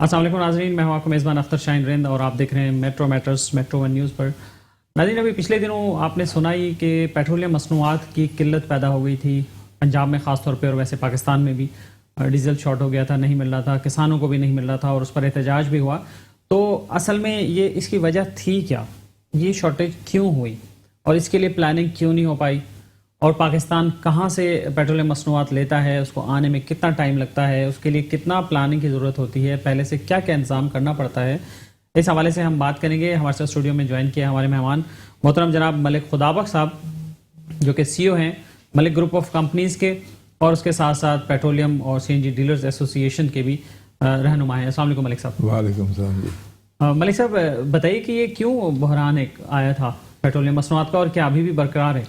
السلام علیکم ناظرین، میں ہوں آپ کا میزبان اختر شاہین رند اور آپ دیکھ رہے ہیں metro meters metro one news پر۔ ناظرین، ابھی پچھلے دنوں آپ نے سنا ہی کہ پیٹرولیم مصنوعات کی قلت پیدا ہو گئی تھی پنجاب میں خاص طور پہ، اور ویسے پاکستان میں بھی ڈیزل شارٹ ہو گیا تھا، نہیں مل رہا تھا، کسانوں کو بھی نہیں مل رہا تھا اور اس پر احتجاج بھی ہوا۔ تو اصل میں یہ اس کی وجہ تھی کیا؟ یہ شارٹیج کیوں ہوئی اور اس کے لیے پلاننگ کیوں نہیں ہو پائی؟ اور پاکستان کہاں سے پیٹرولیم مصنوعات لیتا ہے، اس کو آنے میں کتنا ٹائم لگتا ہے، اس کے لیے کتنا پلاننگ کی ضرورت ہوتی ہے، پہلے سے کیا کیا انتظام کرنا پڑتا ہے، اس حوالے سے ہم بات کریں گے۔ ہمارے ساتھ اسٹوڈیو میں جوائن کیا ہمارے مہمان محترم جناب ملک خدابخش صاحب، جو کہ سی او ہیں ملک گروپ آف کمپنیز کے، اور اس کے ساتھ ساتھ پیٹرولیم اور سی این جی ڈیلرز ایسوسی ایشن کے بھی رہنما ہیں۔ السلام علیکم ملک صاحب۔ وعلیکم السلام جی۔ ملک صاحب، بتائیے کہ یہ کیوں بحران ایک آیا تھا پیٹرولیم مصنوعات کا، اور کیا ابھی بھی برقرار ہے؟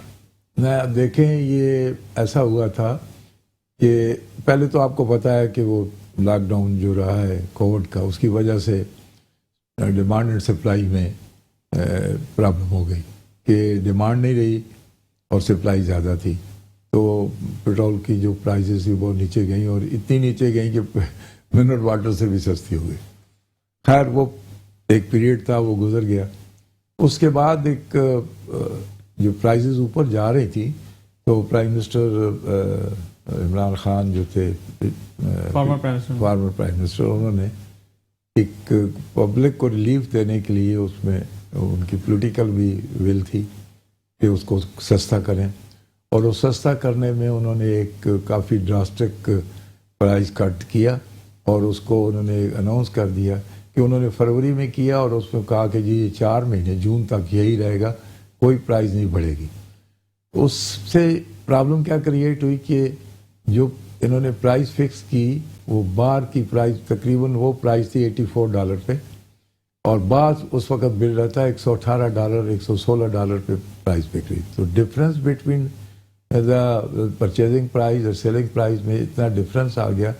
دیکھیں، یہ ایسا ہوا تھا کہ پہلے تو آپ کو پتہ ہے کہ وہ لاک ڈاؤن جو رہا ہے کووڈ کا، اس کی وجہ سے ڈیمانڈ اینڈ سپلائی میں پرابلم ہو گئی کہ ڈیمانڈ نہیں رہی اور سپلائی زیادہ تھی، تو پیٹرول کی جو پرائزز تھی وہ نیچے گئیں، اور اتنی نیچے گئیں کہ منرل واٹر سے بھی سستی ہو گئی۔ خیر، وہ ایک پیریڈ تھا، وہ گزر گیا۔ اس کے بعد ایک جو پرائزز اوپر جا رہی تھی، تو پرائم منسٹر عمران خان جو تھے، فارمر پرائم منسٹر، انہوں نے ایک پبلک کو ریلیف دینے کے لیے، اس میں ان کی پولیٹیکل بھی ول تھی کہ اس کو سستا کریں، اور وہ سستا کرنے میں انہوں نے ایک کافی ڈراسٹک پرائز کٹ کیا، اور اس کو انہوں نے اناؤنس کر دیا کہ انہوں نے فروری میں کیا، اور اس میں کہا کہ جی یہ 4 مہینے جون تک یہی رہے گا، کوئی پرائز نہیں بڑھے گی۔ اس سے پرابلم کیا کریٹ ہوئی کہ جو انہوں نے پرائز فکس کی، وہ باہر کی پرائز تقریباً وہ پرائز تھی $84 پہ، اور بعض اس وقت بل رہا تھا $118 $116 پہ پرائز بک رہی۔ تو difference between the purchasing price اور سیلنگ پرائز میں اتنا ڈفرینس آ گیا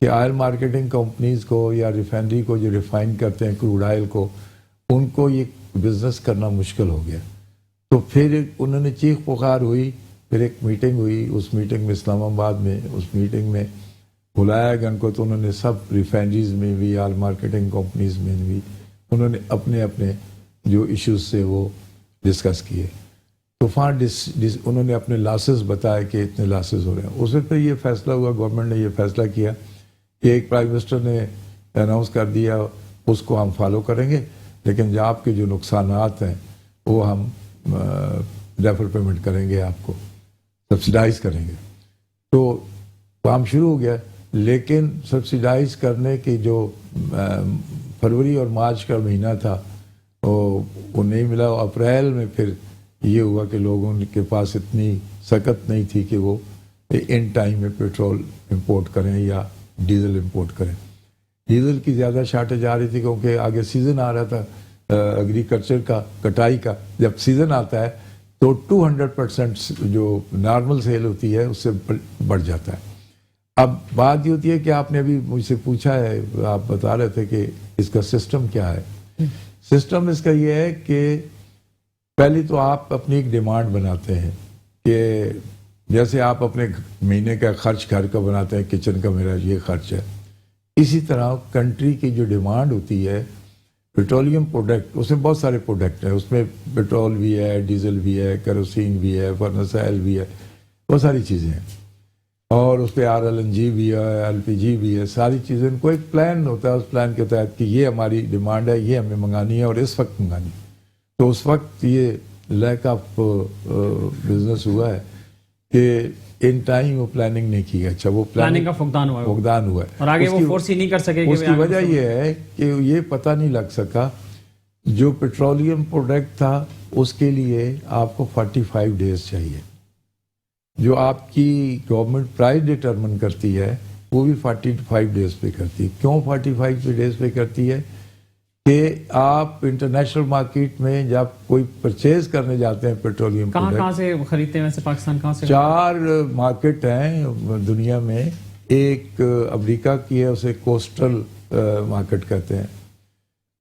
کہ آئل مارکیٹنگ کمپنیز کو یا ریفائنری کو جو ریفائن کرتے ہیں کروڈ آئل کو، ان کو یہ بزنس کرنا مشکل ہو گیا۔ تو پھر انہوں نے چیخ پکار ہوئی، پھر ایک میٹنگ ہوئی، اس میٹنگ میں اسلام آباد میں، اس میٹنگ میں بلایا گیا ان کو، تو انہوں نے سب ریفائنریز میں بھی، آئل مارکیٹنگ کمپنیز میں بھی، انہوں نے اپنے اپنے جو ایشوز سے وہ ڈسکس کیے۔ تو انہوں نے اپنے لاسز بتائے کہ اتنے لاسز ہو رہے ہیں۔ اس وقت پہ یہ فیصلہ ہوا، گورنمنٹ نے یہ فیصلہ کیا کہ ایک پرائم منسٹر نے اناؤنس کر دیا، اس کو ہم فالو کریں گے، لیکن جو آپ کے جو نقصانات ہیں وہ ہم ڈیفر پیمنٹ کریں گے، آپ کو سبسیڈائز کریں گے۔ تو کام شروع ہو گیا، لیکن سبسیڈائز کرنے کی جو فروری اور مارچ کا مہینہ تھا وہ نہیں ملا۔ اپریل میں پھر یہ ہوا کہ لوگوں کے پاس اتنی سکت نہیں تھی کہ وہ ان ٹائم میں پیٹرول امپورٹ کریں یا ڈیزل امپورٹ کریں۔ ڈیزل کی زیادہ شارٹیج آ رہی تھی کیونکہ آگے سیزن آ رہا تھا ایگریکلچر کا، کٹائی کا۔ جب سیزن آتا ہے تو 200% جو نارمل سیل ہوتی ہے اس سے بڑھ جاتا ہے۔ اب بات یہ ہوتی ہے کہ آپ نے ابھی مجھ سے پوچھا ہے، آپ بتا رہے تھے کہ اس کا سسٹم کیا ہے۔ سسٹم اس کا یہ ہے کہ پہلے تو آپ اپنی ایک ڈیمانڈ بناتے ہیں کہ جیسے آپ اپنے مہینے کا خرچ گھر کا بناتے ہیں، کچن کا میرا یہ خرچ ہے، اسی طرح کنٹری کی جو ڈیمانڈ ہوتی ہے پیٹرولیم پروڈکٹ، اس میں بہت سارے پروڈکٹ ہیں، اس میں پیٹرول بھی ہے، ڈیزل بھی ہے، کیروسین بھی ہے، فرنس آئل بھی ہے، بہت ساری چیزیں ہیں، اور اس پہ RLNG بھی ہے، LPG بھی ہے، ساری چیزیں۔ ان کو ایک پلان ہوتا ہے، اس پلان کے تحت کہ یہ ہماری ڈیمانڈ ہے، یہ ہمیں منگانی ہے اور اس وقت منگانی ہے۔ تو اس وقت یہ لیک آف بزنس ہوا ہے کہ ان ٹائم وہ پلاننگ نہیں کی ہے۔ اچھا، وہ پلاننگ کا فقدان ہوا ہے اور آگے وہ فورس ہی نہیں کر سکے۔ اس کی وجہ یہ ہے کہ یہ پتہ نہیں لگ سکا، جو پیٹرولیم پروڈکٹ تھا اس کے لیے آپ کو 45 ڈیز چاہیے، جو آپ کی گورنمنٹ پرائز ڈٹرمن کرتی ہے وہ بھی 45 ڈیز پہ کرتی ہے۔ کیوں 45 ڈیز پہ کرتی ہے؟ کہ آپ انٹرنیشنل مارکیٹ میں جب کوئی پرچیز کرنے جاتے ہیں پیٹرولیم پروڈکٹ، کہاں سے خریدتے ہیں ویسے پاکستان؟ کہاں سے؟ 4 مارکیٹ ہیں دنیا میں۔ ایک امریکہ کی ہے، اسے کوسٹل مارکیٹ کہتے ہیں۔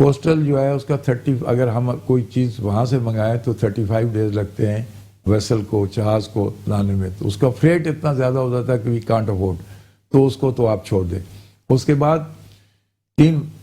کوسٹل جو ہے اس کا 30، اگر ہم کوئی چیز وہاں سے منگائیں تو 35 ڈیز لگتے ہیں ویسل کو، جہاز کو لانے میں، تو اس کا فریٹ اتنا زیادہ ہو جاتا ہے کہ وی کانٹ افورڈ، تو اس کو تو آپ چھوڑ دیں۔ اس کے بعد 3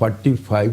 45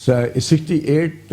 68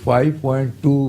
$5.2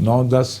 9-10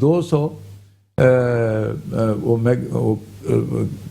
200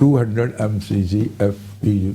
200 MCG FPU।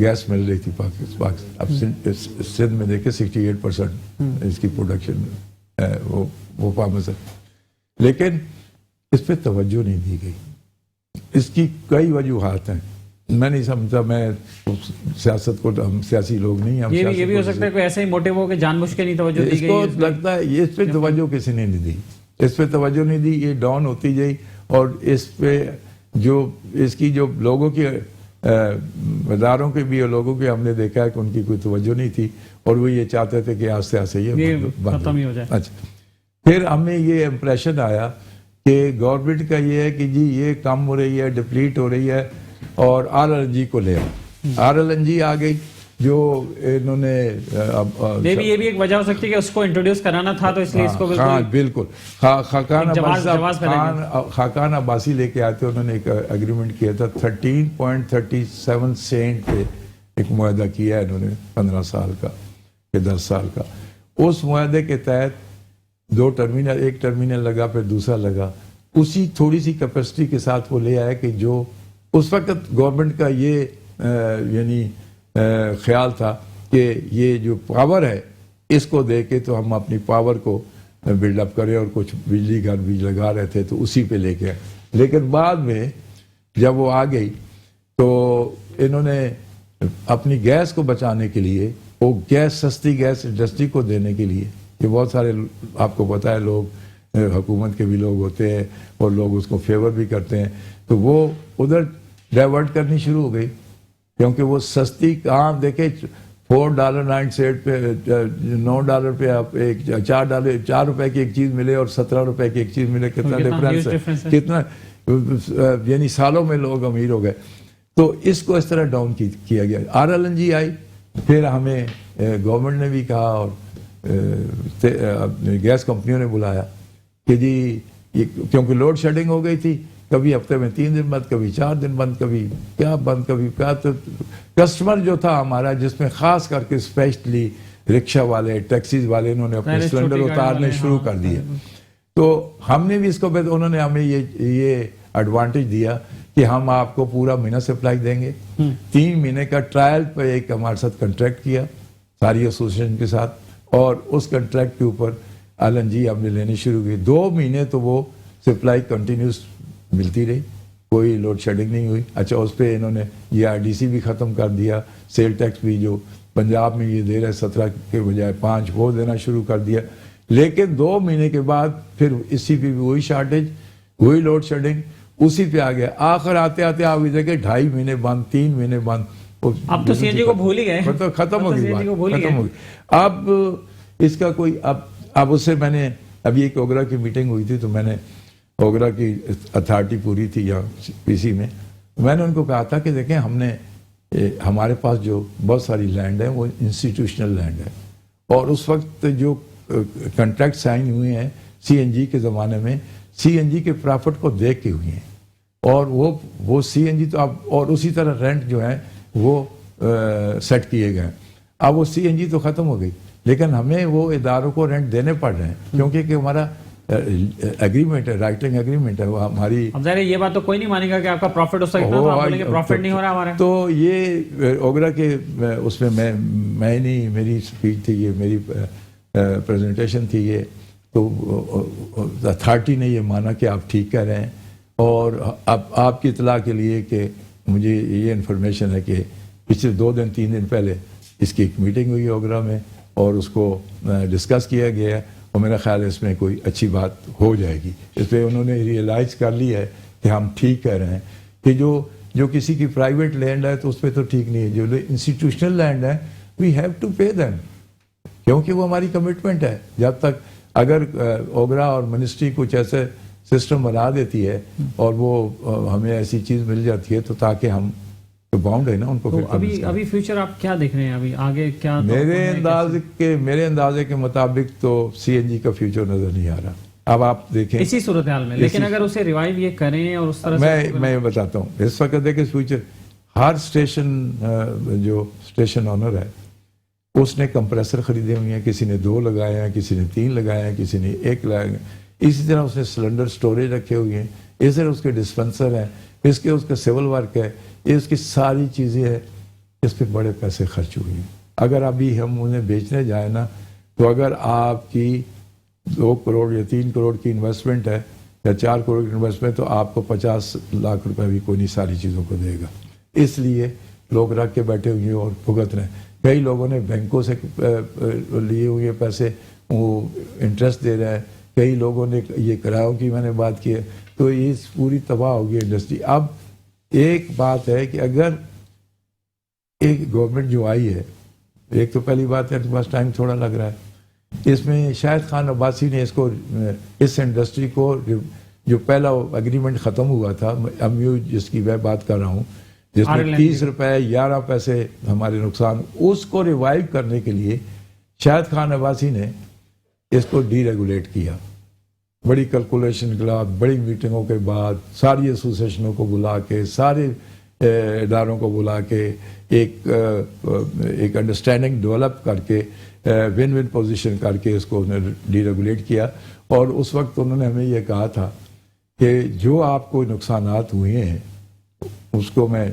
گیس مل رہی تھی پاکستان. اب سندھ میں دیکھیں 68% اس کی پروڈکشن وہ فارمرز ہے, لیکن اس پہ توجہ نہیں دی گئی. اس کی کئی وجوہات ہیں. میں نہیں سمجھتا, میں سیاست کو, ہم سیاسی لوگ نہیں, ہم یہ بھی ہو سکتا ہے کوئی ایسا ہی موٹیو ہو کہ جان بوجھ کے نہیں توجہ دی گئی. اس کو لگتا ہے یہ اس پہ توجہ کسی نے نہیں دی, اس پہ توجہ نہیں دی, یہ ڈاؤن ہوتی گئی. اور اس پہ جو اس کی جو لوگوں کی اداروں کے بھی اور لوگوں کے ہم نے دیکھا ہے کہ ان کی کوئی توجہ نہیں تھی, اور وہ یہ چاہتے تھے کہ آہستہ آہستہ یہ ختم ہی ہو جائے. اچھا, پھر ہمیں یہ امپریشن آیا کہ گورنمنٹ کا یہ ہے کہ جی یہ کم ہو رہی ہے, ڈپلیٹ ہو رہی ہے, اور RLNG کو لے آؤ. RLNG آ گئی جو انہوں نے یہ بھی ایک وجہ ہو سکتی ہے کہ اس کو انٹروڈیوس کرانا تھا, تو اس لیے اس کو بالکل خاقان عباسی لے کے آئے تھے. انہوں نے ایک اگریمنٹ کیا تھا 13.37 سینٹ پہ ایک معاہدہ کیا ہے انہوں نے 15 سال کا کہ 10 سال کا. اس معاہدے کے تحت 2 ٹرمینل, ایک ٹرمینل لگا پھر دوسرا لگا, اسی تھوڑی سی کیپیسٹی کے ساتھ وہ لے آئے کہ جو اس وقت گورنمنٹ کا یہ یعنی خیال تھا کہ یہ جو پاور ہے اس کو دے کے تو ہم اپنی پاور کو بلڈ اپ کریں, اور کچھ بجلی گھر بھی لگا رہے تھے تو اسی پہ لے کے. لیکن بعد میں جب وہ آ گئی تو انہوں نے اپنی گیس کو بچانے کے لیے, وہ گیس سستی گیس انڈسٹری کو دینے کے لیے, یہ بہت سارے آپ کو پتہ ہے لوگ حکومت کے بھی لوگ ہوتے ہیں اور لوگ اس کو فیور بھی کرتے ہیں, تو وہ ادھر ڈائیورٹ کرنی شروع ہو گئی. کیونکہ وہ سستی کام دیکھے $4.9 پہ $9 پہ آپ ایک $4 کی ایک چیز ملے اور $17 کی ایک چیز ملے, کتنا ڈفرینس ہے, کتنا یعنی سالوں میں لوگ امیر ہو گئے. تو اس کو اس طرح ڈاؤن کیا گیا. RLNG آئی, پھر ہمیں گورنمنٹ نے بھی کہا اور گیس کمپنیوں نے بلایا کہ جی کیونکہ لوڈ شیڈنگ ہو گئی تھی, کبھی ہفتے میں 3 دن بند, کبھی 4 دن بند, کبھی کیا بند, کبھی کیا. تو کسٹمر جو تھا ہمارا, جس میں خاص کر کے اسپیشلی رکشہ والے, ٹیکسیز والے, انہوں نے اپنے سلنڈر اتارنے شروع کر دیے. تو ہم نے بھی اس کو, انہوں نے ہمیں یہ ایڈوانٹیج دیا کہ ہم آپ کو پورا مہینہ سپلائی دیں گے. 3 مہینے کا ٹرائل پہ ایک ہمارے ساتھ کنٹریکٹ کیا ساری ایسوسیشن کے ساتھ, اور اس کنٹریکٹ کے اوپر LNG ہم نے لینی شروع کی. 2 مہینے تو وہ سپلائی کنٹینیوس ملتی رہی, کوئی لوڈ شیڈنگ نہیں ہوئی. اچھا, اس پہ انہوں نے ERDC بھی ختم کر دیا, سیل ٹیکس بھی جو پنجاب میں یہ دے رہے 17 کے بجائے 5 وہ دینا شروع کر دیا. لیکن 2 مہینے کے بعد پھر اسی پہ بھی وہی شارٹیج, وہی لوڈ شیڈنگ, اسی پہ آ گیا. آخر آتے آتے آپ یہ دیکھیں 2.5 مہینے بند, 3 مہینے بند. اب تو CNG کو بھول ہی گئے, مطلب ختم ہو گئی بات, ختم ہو گئی. اب اس کا کوئی اب اس سے میں نے ابھی ایک اوگرا کی میٹنگ ہوئی تھی, تو میں نے اوگرا کی اتھارٹی پوری تھی یہاں PC میں نے ان کو کہا تھا کہ دیکھیں ہم نے ہمارے پاس جو بہت ساری لینڈ ہے وہ انسٹیٹیوشنل لینڈ ہے, اور اس وقت جو کنٹریکٹ سائن ہوئے ہیں CNG کے زمانے میں CNG کے پرافٹ کو دیکھ کے ہوئی ہیں, اور وہ CNG تو اب اور اسی طرح رینٹ جو ہے وہ سیٹ کیے گئے. اب وہ CNG تو ختم ہو گئی, لیکن ہمیں وہ اداروں کو رینٹ دینے پڑ رہے ہیں کیونکہ کہ ہمارا ایگریمنٹ ہے, رائٹنگ ایگریمنٹ ہے, وہ ہماری. اب ظاہر ہے یہ بات تو کوئی نہیں مانے گا کہ آپ کا پروفٹ ہو سکتا ہے, تو آپ بولیں گے پروفٹ نہیں ہو رہا ہمارا. تو یہ اوگرا کے اس میں میں نہیں, میری اسپیچ تھی یہ, میری پریزنٹیشن تھی یہ, تو اتھارٹی نے یہ مانا کہ آپ ٹھیک کہہ رہے ہیں. اور اب آپ کی اطلاع کے لیے کہ مجھے یہ انفارمیشن ہے کہ پچھلے 2-3 دن پہلے اس کی ایک میٹنگ ہوئی اوگرا میں, اور اس کو ڈسکس کیا گیا ہے, اور میرا خیال ہے اس میں کوئی اچھی بات ہو جائے گی. اس پہ انہوں نے ریئلائز کر لی ہے کہ ہم ٹھیک کہہ رہے ہیں کہ جو کسی کی پرائیویٹ لینڈ ہے تو اس پہ تو ٹھیک نہیں ہے, جو انسٹیٹیوشنل لینڈ ہے we have to pay them, کیونکہ وہ ہماری کمٹمنٹ ہے. جب تک اگر اوگرا اور منسٹری کچھ ایسے سسٹم بنا دیتی ہے اور وہ ہمیں ایسی چیز مل جاتی ہے, تو تاکہ ہم تو باؤنڈ ہے نا ان کو. ابھی فیوچر آپ کیا دیکھ رہے ہیں, ابھی آگے کیا؟ میرے اندازے کے مطابق تو CNG کا فیوچر نظر نہیں آ رہا. اب آپ دیکھیں اسی صورتحال میں, لیکن اگر اسے ریوائیو یہ کریں اور اس طرح میں بتاتا ہوں. اس وقت دیکھیں فیوچر, ہر اسٹیشن جو اسٹیشن آنر ہے اس نے کمپریسر خریدے ہوئے ہیں, کسی نے 2 لگائے ہیں, کسی نے 3 لگائے ہیں, کسی نے 1 لگائے ہیں. اسی طرح اس نے سلنڈر سٹوریج رکھے ہوئے ہیں, اسی طرح اس کے ڈسپنسر ہیں, اس کا سول ورک ہے, یہ اس کی ساری چیزیں ہیں. اس پہ بڑے پیسے خرچ ہوئے ہیں. اگر ابھی ہم انہیں بیچنے جائیں نا تو اگر آپ کی 2 کروڑ یا 3 کروڑ کی انویسٹمنٹ ہے یا 4 کروڑ کی انویسٹمنٹ تو آپ کو 50 لاکھ روپے بھی کوئی نہیں ساری چیزوں کو دے گا. اس لیے لوگ رکھ کے بیٹھے ہوئے اور بھگت رہے ہیں. کئی لوگوں نے بینکوں سے لیے ہوئے پیسے وہ انٹرسٹ دے رہے ہیں. کئی لوگوں نے یہ کرایوں کی میں نے بات کی ہے. تو یہ پوری تباہ ہوگی انڈسٹری. اب ایک بات ہے کہ اگر ایک گورنمنٹ جو آئی ہے, ایک تو پہلی بات ہے ان کے پاس ٹائم تھوڑا لگ رہا ہے. اس میں شاہد خان عباسی نے اس انڈسٹری کو جو پہلا اگریمنٹ ختم ہوا تھا, جس کی میں بات کر رہا ہوں, جس میں 30 روپے 11 پیسے ہمارے نقصان, اس کو ریوائیو کرنے کے لیے شاہد خان عباسی نے اس کو ڈی ریگولیٹ کیا. بڑی کیلکولیشن کے بعد, بڑی میٹنگوں کے بعد, ساری ایسوسیشنوں کو بلا کے, سارے اداروں کو بلا کے ایک انڈرسٹینڈنگ ڈیولپ کر کے ون ون پوزیشن کر کے اس کو انہوں نے ڈی ریگولیٹ کیا. اور اس وقت انہوں نے ہمیں یہ کہا تھا کہ جو آپ کو نقصانات ہوئے ہیں اس کو میں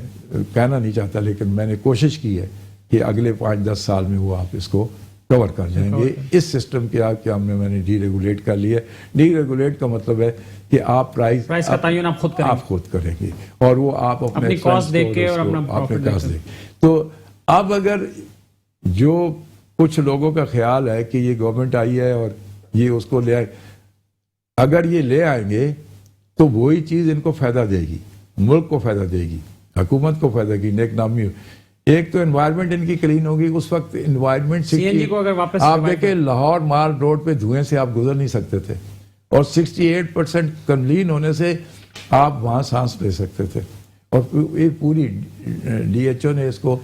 کہنا نہیں چاہتا, لیکن میں نے کوشش کی ہے کہ اگلے 5-10 سال میں وہ آپ اس کو کور کر جائیں گے. اس سسٹم کے آپ کیا میں نے ڈی ریگولیٹ کر لیا. ڈی ریگولیٹ کا مطلب ہے کہ آپ پرائز کا تعین آپ خود کریں گے اور وہ آپ اپنے کاسٹ دیکھ کے اور اپنا پروفٹ دیکھ کے. تو اب اگر جو کچھ لوگوں کا خیال ہے کہ یہ گورنمنٹ آئی ہے اور یہ اس کو لے آئے, اگر یہ لے آئیں گے تو وہی چیز ان کو فائدہ دے گی, ملک کو فائدہ دے گی, حکومت کو فائدہ دے گی, نیک نامی. ایک تو انوائرمنٹ ان کی کلین ہوگی. اس وقت انوائرمنٹ آپ دیکھیں لاہور مال روڈ پہ دھوئیں سے آپ گزر نہیں سکتے تھے, اور 68% کلین ہونے سے آپ وہاں سانس لے سکتے تھے. اور یہ پوری ڈی ایچ او نے اس کو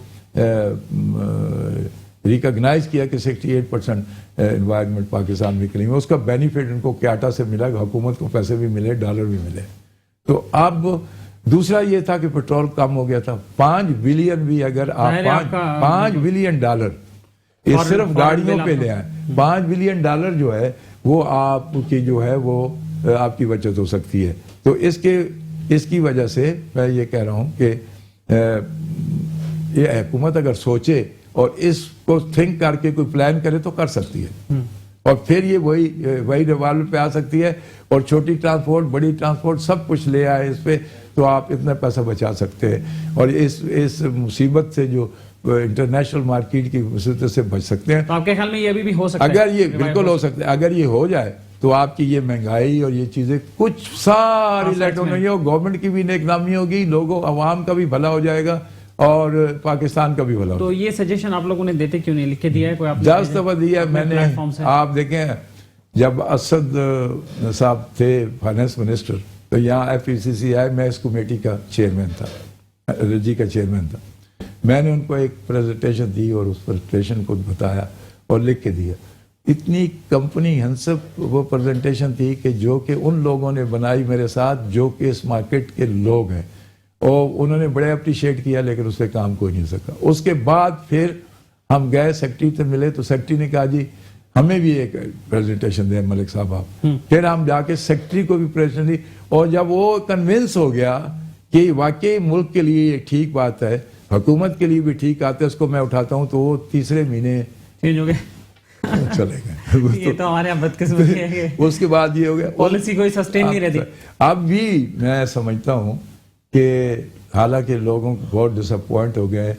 ریکگنائز کیا کہ 68% انوائرمنٹ پاکستان میں کلین ہے. اس کا بینیفٹ ان کو کیاٹا سے ملا, حکومت کو پیسے بھی ملے, ڈالر بھی ملے. تو اب دوسرا یہ تھا کہ پیٹرول کم ہو گیا تھا. 5 بلین بھی اگر آپ 5 بلین ڈالر یہ صرف گاڑیوں پہ لے آئیں, 5 بلین ڈالر جو ہے وہ آپ کی جو ہے وہ آپ کی بچت ہو سکتی ہے. تو اس کی وجہ سے میں یہ کہہ رہا ہوں کہ یہ حکومت اگر سوچے اور اس کو تھنک کر کے کوئی پلان کرے تو کر سکتی ہے, اور پھر یہ وہی لیول پہ آ سکتی ہے. اور چھوٹی ٹرانسپورٹ, بڑی ٹرانسپورٹ سب کچھ لے آئے اس پہ, تو آپ اتنا پیسہ بچا سکتے ہیں اور اس مصیبت سے جو انٹرنیشنل مارکیٹ کی مصیبت سے بچ سکتے ہیں. تو آپ کے خیال میں یہ بھی ہو سکتا ہے؟ اگر یہ بالکل ہو سکتا ہے. اگر یہ ہو جائے تو آپ کی یہ مہنگائی اور یہ چیزیں کچھ ساری لیٹ ہونے, اور گورنمنٹ کی بھی نیک نامی ہوگی, لوگوں عوام کا بھی بھلا ہو جائے گا اور پاکستان کا بھی بھلا. تو یہ سجیشن آپ لوگوں نے دیتے کیوں نہیں, لکھ کے دیا ہے کوئی؟ آپ 10 دفعہ دیا میں نے. آپ دیکھیں جب اسد صاحب تھے فائنانس منسٹر تو یہاں ایف ای سی سی آئے, میں اس کمیٹی کا چیئرمین تھا, رجی کا چیئرمین تھا. میں نے ان کو ایک پریزنٹیشن دی اور اس پریزنٹیشن کو بتایا اور لکھ کے دیا. اتنی کمپنی ہنسب وہ پریزنٹیشن تھی کہ جو کہ ان لوگوں نے بنائی میرے ساتھ جو کہ اس مارکیٹ کے لوگ ہیں, اور انہوں نے بڑے اپریشیٹ کیا, لیکن اس پہ کام کوئی نہیں سکا. اس کے بعد پھر ہم گئے سیکرٹری سے ملے تو سیکرٹری نے کہا جی ہمیں بھی ایک پریزنٹیشن دیں ملک صاحب آپ. پھر ہم جا کے سیکرٹری کو بھی پریزنٹیشن دی, اور جب وہ کنونس ہو گیا کہ واقعی ملک کے لیے یہ ٹھیک بات ہے, حکومت کے لیے بھی ٹھیک آتا ہے, اس کو میں اٹھاتا ہوں, تو وہ تیسرے مہینے چینج ہو گئے, چلے گئے. یہ تو ہمارے یہاں بدقسمتی ہے. اس کے بعد یہ ہو گیا, پالیسی کوئی سسٹین نہیں رہتی. اب بھی میں سمجھتا ہوں کہ حالانکہ لوگوں کو بہت ڈس اپوائنٹ ہو گئے,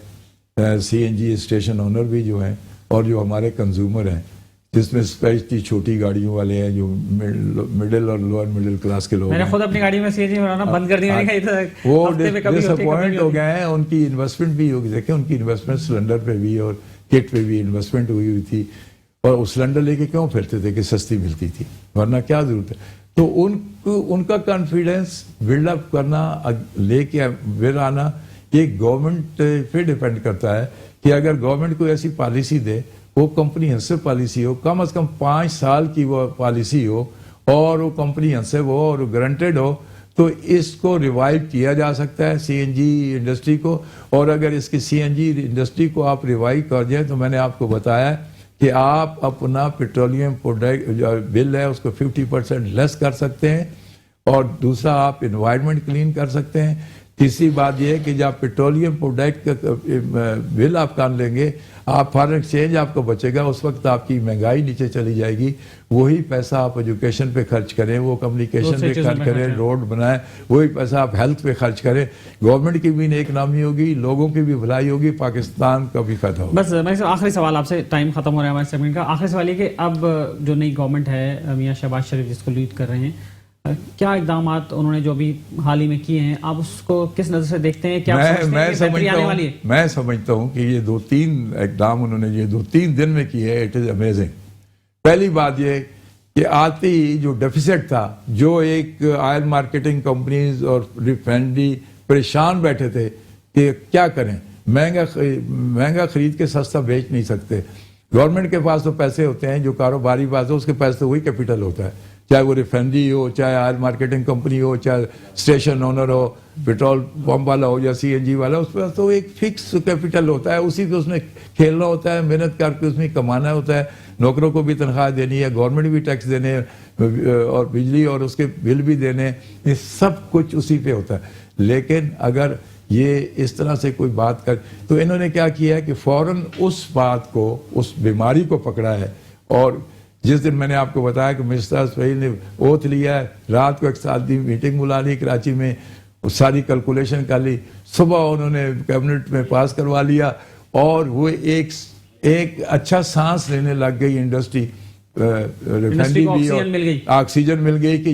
سی این جی اسٹیشن اونر بھی جو ہیں اور جو ہمارے کنزیومر ہیں, جس میں اسپیشلی چھوٹی گاڑیوں والے ہیں جو مڈل اور لوور مڈل کلاس کے لوگ ہیں. میں نے خود اپنی گاڑی میں سی این جی بھرانا بند کر دیا, وہ ڈس اپوائنٹ ہو گئے ہیں. ان کی انویسٹمنٹ بھی ہوگی, دیکھیں ان کی انویسٹمنٹ سلنڈر پہ بھی اور کٹ پہ بھی انویسٹمنٹ ہوئی تھی, اور وہ سلنڈر لے کے کیوں پھرتے تھے کہ سستی ملتی تھی, ورنہ کیا ضرورت ہے. تو ان کا کانفیڈنس بلڈ اپ کرنا, لے کے پھر آنا, یہ گورنمنٹ پہ ڈیپینڈ کرتا ہے کہ اگر گورنمنٹ کوئی ایسی پالیسی دے, وہ کمپنی ہنسب پالیسی ہو, کم از کم 5 سال کی وہ پالیسی ہو, اور وہ کمپنی ہنسب ہو اور گارنٹیڈ ہو, تو اس کو ریوائیو کیا جا سکتا ہے سی این جی انڈسٹری کو. اور اگر اس کی سی این جی انڈسٹری کو آپ ریوائیو کر جائیں تو میں نے آپ کو بتایا کہ آپ اپنا پیٹرولیم پروڈکٹ جو بل ہے اس کو 50% لیس کر سکتے ہیں, اور دوسرا آپ انوائرمنٹ کلین کر سکتے ہیں. تیسری بات یہ ہے کہ جب پیٹرولیم پروڈکٹ کا بل آپ کر لیں گے، آپ فارن ایکسچینج آپ کو بچے گا، اس وقت آپ کی مہنگائی نیچے چلی جائے گی. وہی پیسہ آپ ایجوکیشن پہ خرچ کریں، وہ کمیونیکیشن پہ خرچ کریں، روڈ بنائیں، وہی پیسہ آپ ہیلتھ پہ خرچ کریں. گورنمنٹ کی بھی نیک نامی ہوگی، لوگوں کی بھی بھلائی ہوگی، پاکستان کا بھی فائدہ ہوگا. بس میں آخری سوال آپ سے، ٹائم ختم ہو رہا ہے ہمارے سیگمنٹ کا. آخری سوال یہ کہ اب جو نئی گورنمنٹ ہے میاں شہباز شریف جس کو لیڈ کر رہے ہیں، کیا اقدامات انہوں نے جو ابھی حال ہی میں کیے ہیں، آپ اس کو کس نظر سے دیکھتے ہیں؟ کیا میں سمجھتا ہوں کہ یہ 2-3 اقدام انہوں نے یہ 2-3 دن میں کیے ہیں، اٹ از امیزنگ. پہلی بات یہ کہ آتی جو ڈیفیسٹ تھا، جو ایک آئل مارکیٹنگ کمپنیز اور ریفائنری پریشان بیٹھے تھے کہ کیا کریں، مہنگا خرید کے سستا بیچ نہیں سکتے. گورنمنٹ کے پاس تو پیسے ہوتے ہیں، جو کاروباری پاس ہے اس کے پاس تو وہی کیپٹل ہوتا ہے، چاہے وہ ریفائنری ہو، چاہے آئل مارکیٹنگ کمپنی ہو، چاہے اسٹیشن اونر ہو، پیٹرول پمپ والا ہو یا سی این جی والا، اس پاس تو ایک فکس کیپٹل ہوتا ہے، اسی پہ اس نے کھیلنا ہوتا ہے، محنت کر کے اس میں کمانا ہوتا ہے، نوکروں کو بھی تنخواہ دینی ہے، گورنمنٹ بھی ٹیکس دینے اور بجلی اور اس کے بل بھی دینے، یہ سب کچھ اسی پہ ہوتا ہے. لیکن اگر یہ اس طرح سے کوئی بات کر، تو انہوں نے کیا کیا ہے کہ فوراً اس بات کو، اس بیماری کو پکڑا ہے. اور جس دن میں نے آپ کو بتایا کہ مسٹر اسماعیل نے اوتھ لیا ہے، رات کو اقتصادی میٹنگ بلا لی کراچی میں، ساری کیلکولیشن کر لی، صبح انہوں نے کیبنٹ میں پاس کروا لیا، اور وہ ایک اچھا سانس لینے لگ گئی انڈسٹری، ریفائنری بھی، اور آکسیجن مل گئی کہ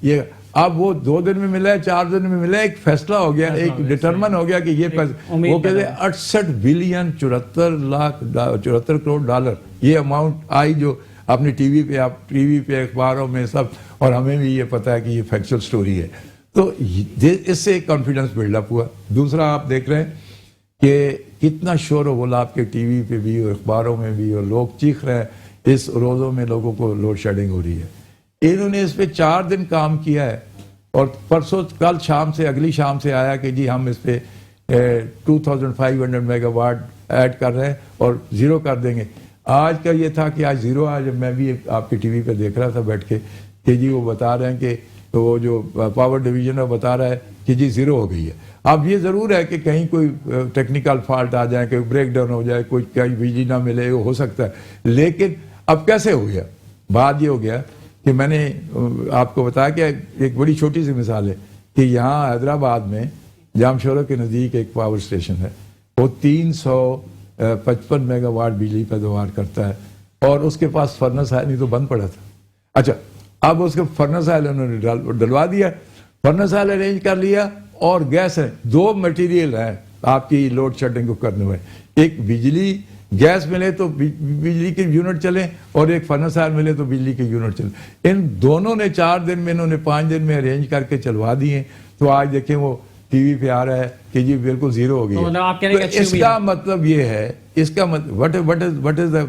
یہ اب وہ 2 دن میں ملا ہے، 4 دن میں ملا ہے، ایک فیصلہ ہو گیا، ایک ڈٹرمن ہو گیا کہ یہ وہ کہتے ہیں 68 بلین 74 کروڑ ڈالر یہ اماؤنٹ آئی، جو اپنی ٹی وی پہ اخباروں میں سب، اور ہمیں بھی یہ پتا ہے کہ یہ فیکچوئل سٹوری ہے. تو اس سے کانفیڈنس بلڈ اپ ہوا. دوسرا آپ دیکھ رہے ہیں کہ کتنا شور و غل آپ کے ٹی وی پہ بھی اور اخباروں میں بھی، اور لوگ چیخ رہے ہیں، اس روزوں میں لوگوں کو لوڈ شیڈنگ ہو رہی ہے. انہوں نے اس پہ 4 دن کام کیا ہے، اور پرسوں کل شام سے، اگلی شام سے آیا کہ جی ہم اس پہ 2500 میگا واٹ ایڈ کر رہے ہیں اور زیرو کر دیں گے. آج کا یہ تھا کہ آج زیرو، آج میں بھی آپ کی ٹی وی پہ دیکھ رہا تھا بیٹھ کے کہ جی وہ بتا رہے ہیں کہ وہ جو پاور ڈویژن ہے بتا رہا ہے کہ جی زیرو ہو گئی ہے. اب یہ ضرور ہے کہ کہیں کوئی ٹیکنیکل فالٹ آ جائے، کوئی بریک ڈاؤن ہو جائے، کوئی کہیں بجلی نہ ملے، وہ ہو سکتا ہے. لیکن اب کیسے ہو گیا؟ بات یہ ہو گیا کہ میں نے آپ کو بتایا کہ ایک بڑی چھوٹی سی مثال ہے کہ یہاں حیدرآباد میں جامشورہ کے نزدیک ایک پاور اسٹیشن ہے، وہ 355 میگا واٹ بجلی پیداوار کرتا ہے، اور اس کے پاس فرنس ہے نہیں تو بند پڑا تھا. اچھا، اب اس کے فرنس آئل انہوں نے ڈلوا دیا، فرنس آئل ارینج کر لیا، اور گیس ہے. 2 مٹیریل ہیں آپ کی لوڈ شیڈنگ کو کرنے میں، ایک بجلی گیس ملے تو بجلی کے یونٹ چلیں، اور ایک فرنس آئل ملے تو بجلی کے یونٹ چلیں. ان دونوں نے 4 دن میں، انہوں نے 5 دن میں ارینج کر کے چلوا دیے. تو آج دیکھیں وہ ٹی وی پہ آ رہا ہے کہ جی بالکل زیرو ہو گئی. اس کا مطلب یہ ہے، اس کا مطلب what is the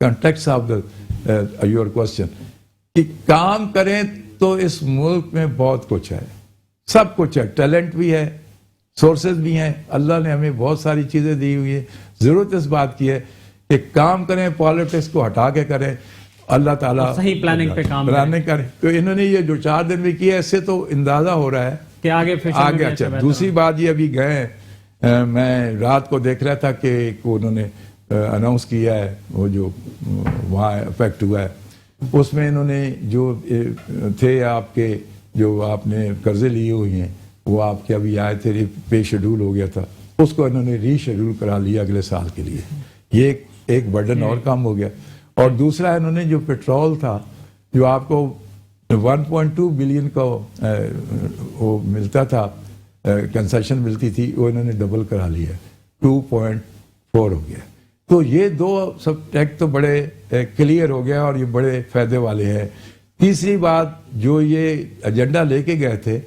context of the your question, کہ کام کریں تو اس ملک میں بہت کچھ ہے، سب کچھ ہے، ٹیلنٹ بھی ہے، سورسز بھی ہیں، اللہ نے ہمیں بہت ساری چیزیں دی ہوئی ہیں. ضرورت اس بات کی ہے کہ کام کریں، پالیٹکس کو ہٹا کے کریں، اللہ تعالیٰ صحیح پلاننگ پہ کام کریں. تو انہوں نے یہ جو 4 دن میں کیا ہے، اس سے تو اندازہ ہو رہا ہے کہ آگے اچھا. دوسری بات یہ ابھی گئے، میں رات کو دیکھ رہا تھا کہ انہوں نے اناؤنس کیا ہے، وہ جو وہاں افیکٹ ہوا ہے، اس میں انہوں نے جو تھے آپ کے، جو آپ نے قرضے لیے ہوئے ہیں، وہ آپ کے ابھی آئے تھے، پے شیڈول ہو گیا تھا، اس کو انہوں نے ری شیڈول کرا لیا اگلے سال کے لیے. یہ ایک برڈن اور کام ہو گیا. اور دوسرا انہوں نے جو پیٹرول تھا، جو آپ کو 1.2 بلین کا وہ ملتا تھا، کنسیشن ملتی تھی، وہ انہوں نے ڈبل کرا لیا، 2.4 ہو گیا. تو یہ 2 سبجیکٹ تو بڑے کلیئر ہو گیا، اور یہ بڑے فائدے والے ہیں. تیسری بات جو یہ ایجنڈا لے کے گئے تھے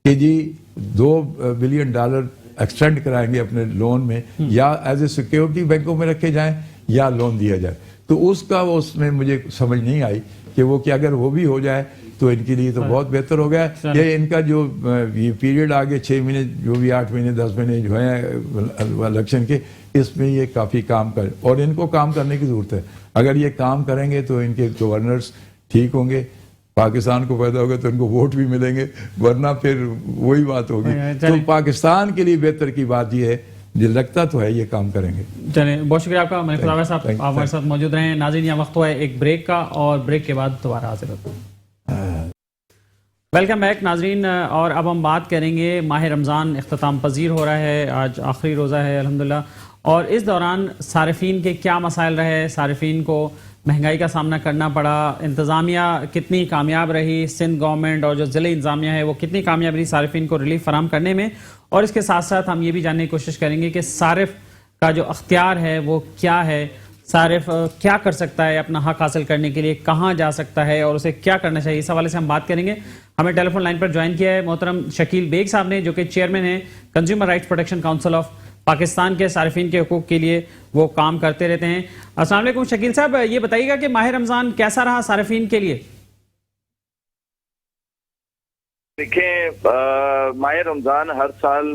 کہ جی $2 بلین ایکسٹینڈ کرائیں گے اپنے لون میں، یا ایز اے سیکیورٹی بینکوں میں رکھے جائیں یا لون دیا جائے. تو اس کا اس میں مجھے سمجھ نہیں آئی کہ وہ کہ اگر وہ بھی ہو جائے تو ان کے لیے تو بہت بہتر ہو گیا. یہ ان کا جو یہ پیریڈ آگے 6 مہینے، جو بھی 8 مہینے 10 مہینے جو ہیں الیکشن کے، اس میں یہ کافی کام کرے، اور ان کو کام کرنے کی ضرورت ہے. اگر یہ کام کریں گے تو ان کے گورنرز ٹھیک ہوں گے، پاکستان کو فائدہ ہوگا تو ان کو ووٹ بھی ملیں گے، ورنہ پھر وہی بات ہوگی. تو پاکستان کے لیے بہتر کی بات یہ ہے، جو لگتا تو ہے یہ کام کریں گے. چلیں، بہت شکریہ آپ کا ملک خدا صاحب، آپ ہمارے ساتھ موجود رہے ہیں. ناظرین، یہ وقت ہوا ہے ایک بریک کا، اور بریک کے بعد دوبارہ حاضر ہوتے ہیں. ویلکم بیک ناظرین، اور اب ہم بات کریں گے، ماہ رمضان اختتام پذیر ہو رہا ہے، آج آخری روزہ ہے الحمدللہ، اور اس دوران صارفین کے کیا مسائل رہے، صارفین کو مہنگائی کا سامنا کرنا پڑا، انتظامیہ کتنی کامیاب رہی، سندھ گورنمنٹ اور جو ضلعی انتظامیہ ہے وہ کتنی کامیاب رہی صارفین کو ریلیف فراہم کرنے میں، اور اس کے ساتھ ساتھ ہم یہ بھی جاننے کی کوشش کریں گے کہ صارف کا جو اختیار ہے وہ کیا ہے، صارف کیا کر سکتا ہے اپنا حق حاصل کرنے کے لیے، کہاں جا سکتا ہے اور اسے کیا کرنا چاہیے. اس حوالے سے ہم بات کریں گے. ہمیں ٹیلی فون لائن پر جوائن کیا ہے محترم شکیل بیگ صاحب نے، جو کہ چیئرمین ہیں consumer rights protection council of Pakistan کے. صارفین کے حقوق کے لیے وہ کام کرتے رہتے ہیں. السلام علیکم شکیل صاحب، یہ بتائیے گا کہ ماہ رمضان کیسا رہا صارفین کے لیے؟ دیکھیں، ماہ رمضان ہر سال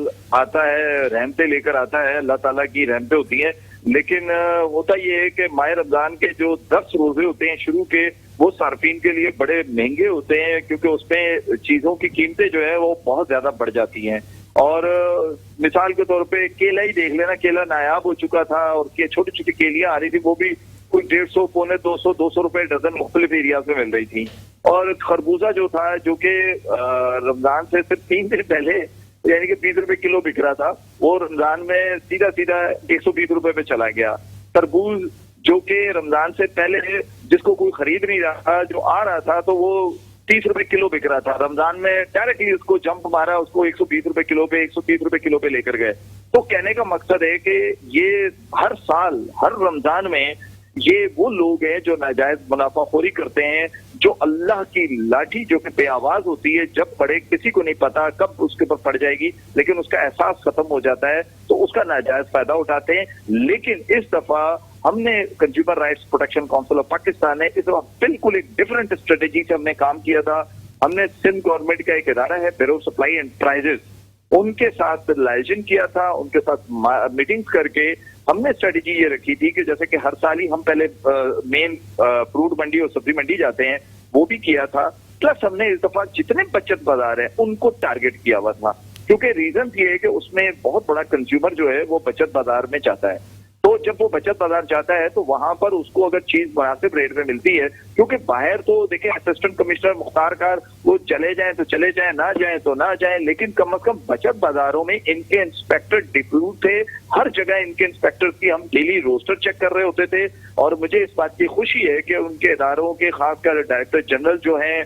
آتا ہے، رحمتیں لے کر آتا ہے، اللہ تعالیٰ کی رحمتیں ہوتی ہیں، لیکن ہوتا یہ ہے کہ ماہ رمضان کے جو 10 روزے ہوتے ہیں شروع کے، وہ صارفین کے لیے بڑے مہنگے ہوتے ہیں، کیونکہ اس میں چیزوں کی قیمتیں جو ہے وہ بہت زیادہ بڑھ جاتی ہیں. اور مثال کے طور پہ کیلا ہی دیکھ لینا، کیلا نایاب ہو چکا تھا، اور چھوٹی چھوٹی کیلیاں آ رہی تھی، وہ بھی کوئی 150 پونے 200 روپے ڈزن مختلف ایریاز میں مل رہی تھی. اور خربوزہ جو تھا، جو کہ رمضان سے صرف 3 دن پہلے یعنی کہ 20 روپے کلو بک رہا تھا، وہ رمضان میں سیدھا 120 روپے پہ چلا گیا. تربوز جو کہ رمضان سے پہلے جس کو کوئی خرید نہیں رہا، جو آ رہا تھا، تو وہ 30 روپے کلو بک رہا تھا، رمضان میں ڈائریکٹلی اس کو جمپ مارا، اس کو 120 روپے کلو پہ 130 روپے کلو پہ لے کر گئے. تو کہنے کا مقصد ہے کہ یہ ہر سال ہر رمضان میں یہ وہ لوگ ہیں جو ناجائز منافع خوری کرتے ہیں، جو اللہ کی لاٹھی جو کہ بے آواز ہوتی ہے، جب پڑے کسی کو نہیں پتا کب اس کے اوپر پڑ جائے گی، لیکن اس کا احساس ختم ہو جاتا ہے، تو اس کا ناجائز فائدہ اٹھاتے ہیں. لیکن اس دفعہ ہم نے consumer rights protection council of Pakistan نے اس دفعہ بالکل ایک ڈفرینٹ اسٹریٹجی سے ہم نے کام کیا تھا. ہم نے سندھ گورنمنٹ کا ایک ادارہ ہے بیورو سپلائی اینڈ پرائزز، ان کے ساتھ لائزن کیا تھا، ان کے ساتھ میٹنگز کر کے ہم نے اسٹریٹجی یہ رکھی تھی کہ جیسے کہ ہر سال ہی ہم پہلے مین فروٹ منڈی اور سبزی منڈی جاتے ہیں، وہ بھی کیا تھا. پلس ہم نے اس دفعہ جتنے بچت بازار ہیں ان کو ٹارگٹ کیا ہوا تھا، کیونکہ ریزن یہ ہے کہ اس میں بہت بڑا کنزیومر جو ہے وہ بچت بازار میں جاتا ہے. تو جب وہ بچت بازار جاتا ہے تو وہاں پر اس کو اگر چیز مناسب ریٹ میں ملتی ہے، کیونکہ باہر تو دیکھیں اسسٹنٹ کمشنر مختار کار وہ چلے جائیں تو چلے جائیں، نہ جائیں تو نہ جائیں، لیکن کم از کم بچت بازاروں میں ان کے انسپیکٹر ڈپلوٹ تھے، ہر جگہ ان کے انسپیکٹر کی ہم ڈیلی روسٹر چیک کر رہے ہوتے تھے. اور مجھے اس بات کی خوشی ہے کہ ان کے اداروں کے خاص کر ڈائریکٹر جنرل جو ہیں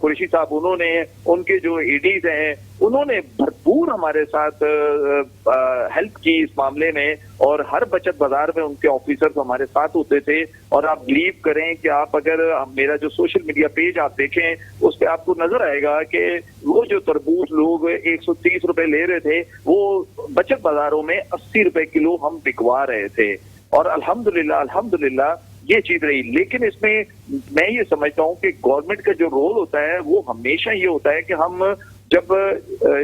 قریشی صاحب، انہوں نے ان کے جو ایڈیز ہیں انہوں نے بھرپور ہمارے ساتھ ہیلپ کی اس معاملے میں، اور ہر بچت بازار میں ان کے آفیسرز ہمارے ساتھ ہوتے تھے. اور آپ بلیو کریں کہ آپ اگر میرا جو سوشل میڈیا پیج آپ دیکھیں، اس پہ آپ کو نظر آئے گا کہ وہ جو تربوز لوگ 130 روپے لے رہے تھے، وہ بچت بازاروں میں 80 روپے کلو ہم بکوا رہے تھے. اور الحمدللہ یہ چیز رہی. لیکن اس میں میں یہ سمجھتا ہوں کہ گورنمنٹ کا جو رول ہوتا ہے وہ ہمیشہ یہ ہوتا ہے کہ ہم جب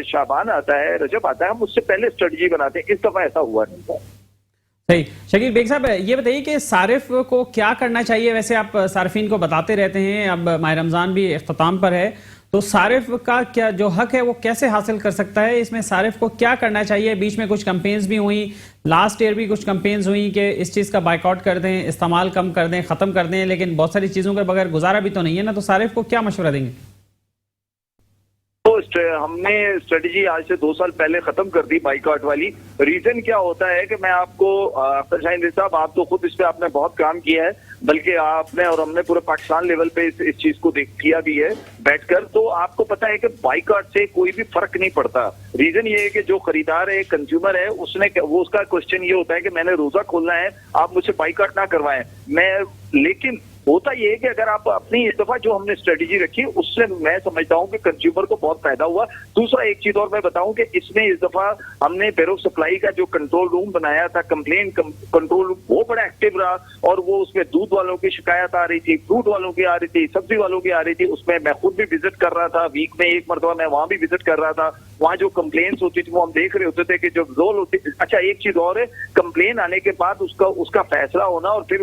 شعبان آتا ہے، رجب آتا ہے، ہم اس سے پہلے اسٹریٹجی بناتے ہیں. اس دفعہ ایسا ہوا نہیں تھا. صحیح. شکیل بیگ صاحب، یہ بتائیے کہ صارف کو کیا کرنا چاہیے؟ ویسے آپ صارفین کو بتاتے رہتے ہیں، اب ماہ رمضان بھی اختتام پر ہے، تو صارف کا کیا جو حق ہے وہ کیسے حاصل کر سکتا ہے؟ اس میں صارف کو کیا کرنا چاہیے؟ بیچ میں کچھ کمپینز بھی ہوئیں، لاسٹ ایئر بھی کچھ کمپینز ہوئیں کہ اس چیز کا بائیکاٹ کر دیں، استعمال کم کر دیں، ختم کر دیں، لیکن بہت ساری چیزوں کے بغیر گزارا بھی تو نہیں ہے نا. تو صارف کو کیا مشورہ دیں گے؟ ہم نے اسٹریٹجی آج سے 2 سال پہلے ختم کر دی بائیکاٹ والی. ریزن کیا ہوتا ہے کہ میں آپ کو اختر شاہین صاحب، آپ تو خود اس پہ آپ نے بہت کام کیا ہے، بلکہ آپ نے اور ہم نے پورے پاکستان لیول پہ اس چیز کو کیا بھی ہے بیٹھ کر. تو آپ کو پتا ہے کہ بائیکاٹ سے کوئی بھی فرق نہیں پڑتا. ریزن یہ ہے کہ جو خریدار ہے، کنزیومر ہے، اس کا کوشچن یہ ہوتا ہے کہ میں نے روزہ کھولنا ہے، آپ مجھ سے بائیکاٹ نہ کروائیں. لیکن ہوتا یہ ہے کہ اگر آپ اپنی اس دفعہ جو ہم نے اسٹریٹجی رکھی، اس سے میں سمجھتا ہوں کہ کنزیومر کو بہت فائدہ ہوا. دوسرا ایک چیز اور میں بتاؤں کہ اس میں اس دفعہ ہم نے بیورو سپلائی کا جو کنٹرول روم بنایا تھا، کمپلین کنٹرول روم، وہ بڑا ایکٹیو رہا. اور وہ اس میں دودھ والوں کی شکایت آ رہی تھی، فروٹ والوں کی آ رہی تھی، سبزی والوں کی آ رہی تھی. اس میں میں خود بھی وزٹ کر رہا تھا، ویک میں 1 مرتبہ میں وہاں بھی وزٹ کر رہا تھا. وہاں جو کمپلینس ہوتی تھی وہ ہم دیکھ رہے ہوتے تھے کہ جو رول ہوتی. اچھا ایک چیز اور ہے، کمپلین آنے کے بعد اس کا فیصلہ ہونا اور پھر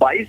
22